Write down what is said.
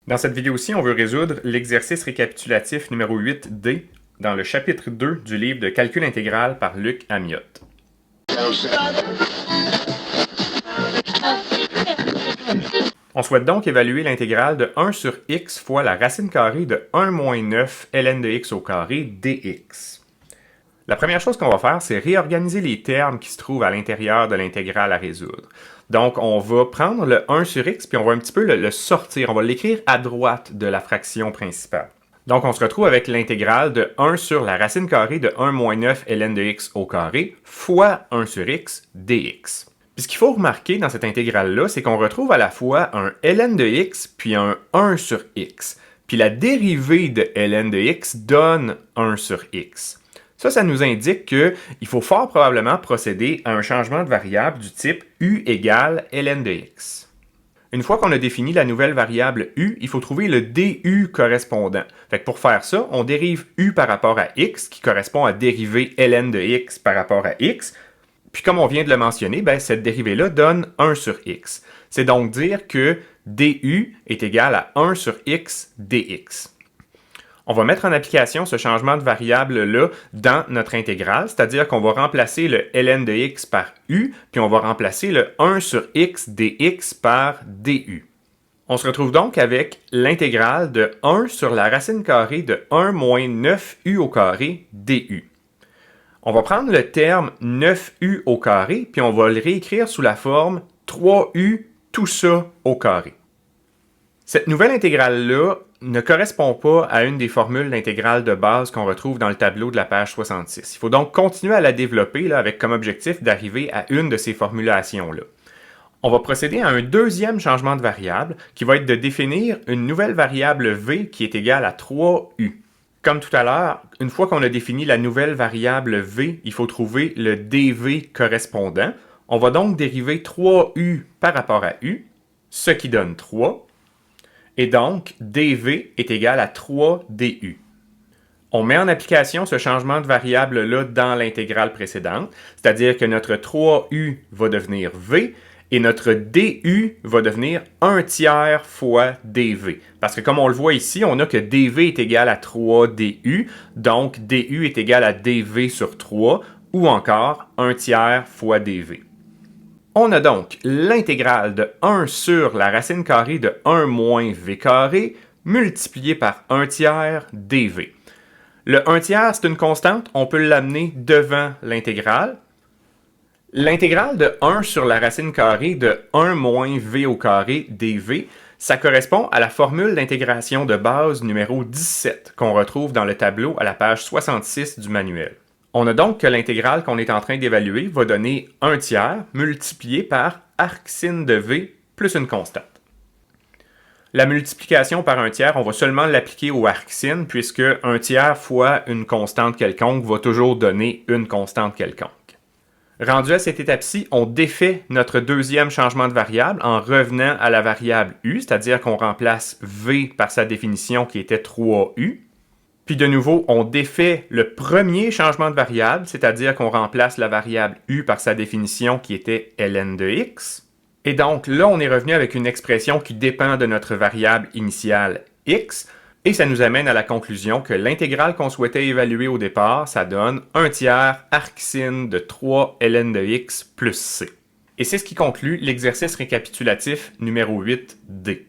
Dans cette vidéo-ci, on veut résoudre l'exercice récapitulatif numéro 8D dans le chapitre 2 du livre de calcul intégral par Luc Amiotte. On souhaite donc évaluer l'intégrale de 1 sur x fois la racine carrée de 1 moins 9 ln de x au carré dx. La première chose qu'on va faire, c'est réorganiser les termes qui se trouvent à l'intérieur de l'intégrale à résoudre. Donc, on va prendre le 1 sur x, puis on va un petit peu le sortir. On va l'écrire à droite de la fraction principale. Donc, on se retrouve avec l'intégrale de 1 sur la racine carrée de 1 moins 9 ln de x au carré fois 1 sur x dx. Puis ce qu'il faut remarquer dans cette intégrale-là, c'est qu'on retrouve à la fois un ln de x puis un 1 sur x. Puis la dérivée de ln de x donne 1 sur x. Ça nous indique qu'il faut fort probablement procéder à un changement de variable du type u égale ln de x. Une fois qu'on a défini la nouvelle variable u, il faut trouver le du correspondant. Fait que pour faire ça, on dérive u par rapport à x, qui correspond à dériver ln de x par rapport à x. Puis comme on vient de le mentionner, cette dérivée-là donne 1 sur x. C'est donc dire que du est égal à 1 sur x dx. On va mettre en application ce changement de variable-là dans notre intégrale, c'est-à-dire qu'on va remplacer le ln de x par u, puis on va remplacer le 1 sur x dx par du. On se retrouve donc avec l'intégrale de 1 sur la racine carrée de 1 moins 9u au carré du. On va prendre le terme 9u au carré, puis on va le réécrire sous la forme 3u tout ça au carré. Cette nouvelle intégrale-là ne correspond pas à une des formules d'intégrale de base qu'on retrouve dans le tableau de la page 66. Il faut donc continuer à la développer avec comme objectif d'arriver à une de ces formulations-là. On va procéder à un deuxième changement de variable qui va être de définir une nouvelle variable v qui est égale à 3u. Comme tout à l'heure, une fois qu'on a défini la nouvelle variable v, il faut trouver le dv correspondant. On va donc dériver 3u par rapport à u, ce qui donne 3. Et donc, dv est égal à 3 du. On met en application ce changement de variable-là dans l'intégrale précédente, c'est-à-dire que notre 3u va devenir v et notre du va devenir 1 tiers fois dv. Parce que comme on le voit ici, on a que dv est égal à 3 du, donc du est égal à dv sur 3, ou encore 1 tiers fois dv. On a donc l'intégrale de 1 sur la racine carrée de 1 moins v carré multiplié par 1 tiers dv. Le 1 tiers, c'est une constante, on peut l'amener devant l'intégrale. L'intégrale de 1 sur la racine carrée de 1 moins v au carré dv, ça correspond à la formule d'intégration de base numéro 17 qu'on retrouve dans le tableau à la page 66 du manuel. On a donc que l'intégrale qu'on est en train d'évaluer va donner 1 tiers multiplié par arcsin de v plus une constante. La multiplication par 1 tiers, on va seulement l'appliquer au arcsin puisque 1 tiers fois une constante quelconque va toujours donner une constante quelconque. Rendu à cette étape-ci, on défait notre deuxième changement de variable en revenant à la variable u, c'est-à-dire qu'on remplace v par sa définition qui était 3u. Puis de nouveau, on défait le premier changement de variable, c'est-à-dire qu'on remplace la variable u par sa définition qui était ln de x. Et donc là, on est revenu avec une expression qui dépend de notre variable initiale x, et ça nous amène à la conclusion que l'intégrale qu'on souhaitait évaluer au départ, ça donne 1 tiers arcsin de 3 ln de x plus c. Et c'est ce qui conclut l'exercice récapitulatif numéro 8D.